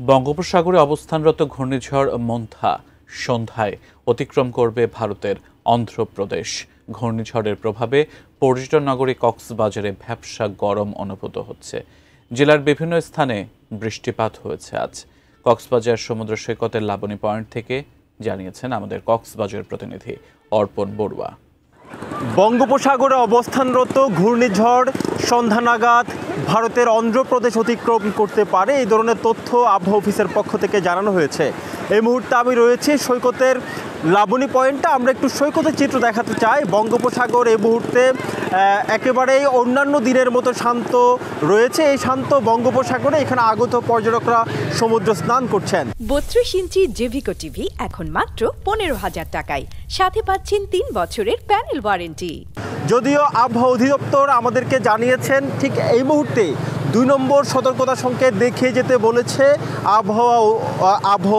বঙ্গোপসাগরে অবস্থানরত ঘূর্ণিঝড় মন্থা সন্ধ্যায় অতিক্রম করবে ভারতের অন্ধ্রপ্রদেশ। ঘূর্ণিঝড়ের প্রভাবে পর্যটন নগরী কক্সবাজারে ভ্যাপসা গরম অনুভূত হচ্ছে। জেলার বিভিন্ন স্থানে বৃষ্টিপাত হয়েছে আজ। কক্সবাজার সমুদ্র সৈকতের লাবণী পয়েন্ট থেকে জানিয়েছেন আমাদের কক্সবাজার প্রতিনিধি অর্পণ বড়ুয়া। বঙ্গোপসাগরে অবস্থানরত ঘূর্ণিঝড় সন্ধ্যা নাগাদ ভারতের অন্ধ্রপ্রদেশ অতিক্রম করতে পারে, এই ধরনের তথ্য আবহাওয়া অফিসের পক্ষ থেকে জানানো হয়েছে। এই মুহূর্তে আমি রয়েছি সৈকতের লাবণী পয়েন্টটা। আমরা একটু সৈকতের চিত্র দেখাতে চাই। বঙ্গোপসাগর এই মুহূর্তে একেবারেই অন্যান্য দিনের মতো শান্ত রয়েছে। এই শান্ত বঙ্গোপসাগরে এখানে আগত পর্যটকরা সমুদ্র স্নান করছেন। 32 ইঞ্চি জেভিকো টিভি এখন মাত্র 15,000 টাকায়, সাথে পাচ্ছেন 3 বছরের প্যানেল ওয়ারেন্টি। যদিও আবহাওয়া অধিদপ্তর আমাদেরকে জানিয়েছেন ঠিক এই মুহূর্তে 2 নম্বর সতর্কতা সংকেত দেখিয়ে যেতে বলেছে আবহাওয়া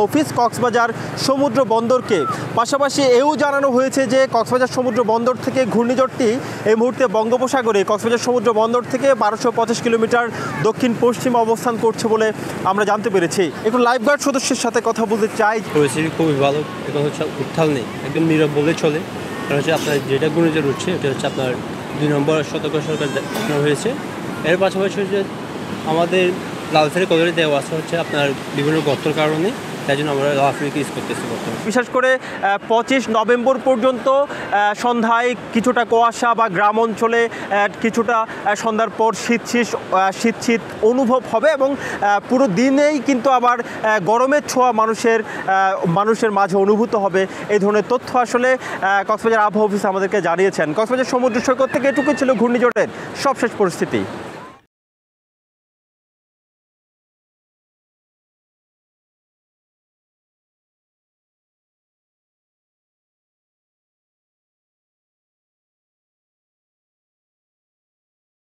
অফিস কক্সবাজার সমুদ্র বন্দরকে। পাশাপাশি এও জানানো হয়েছে যে কক্সবাজার সমুদ্র বন্দর থেকে ঘূর্ণিঝড়টি এই মুহূর্তে বঙ্গোপসাগরে কক্সবাজার সমুদ্র বন্দর থেকে 1250 কিলোমিটার দক্ষিণ পশ্চিমে অবস্থান করছে বলে আমরা জানতে পেরেছি। একটু লাইফগার্ড সদস্যের সাথে কথা বলতে চাই। পরিস্থিতি খুবই ভালো, এখন হচ্ছে উত্তাল নেই, একদম নীরব বলে চলে। কারণ হচ্ছে আপনার যেটা ঘূর্ণিঝড় উঠছে এটা হচ্ছে আপনার 2 নম্বর সতর্কতা দেখানো হয়েছে। এর পাশাপাশি হচ্ছে আমাদের লালফের কলরে দেওয়া আছে হচ্ছে আপনার বিভিন্ন গর্তর কারণে, তাই জন্য আমরা লালফেরকে ইউজ করতেছি বর্তমানে। বিশেষ করে 25 নভেম্বর পর্যন্ত সন্ধ্যায় কিছুটা কুয়াশা বা গ্রাম অঞ্চলে কিছুটা সন্ধ্যার পর শীত অনুভব হবে এবং পুরো দিনেই কিন্তু আবার গরমের ছোঁয়া মানুষের মাঝে অনুভূত হবে। এই ধরনের তথ্য আসলে কক্সবাজার আবহাওয়া অফিস আমাদেরকে জানিয়েছেন। কক্সবাজার সমুদ্র সৈকত থেকে এটুকু ছিল ঘূর্ণিঝড়ের সবশেষ পরিস্থিতি।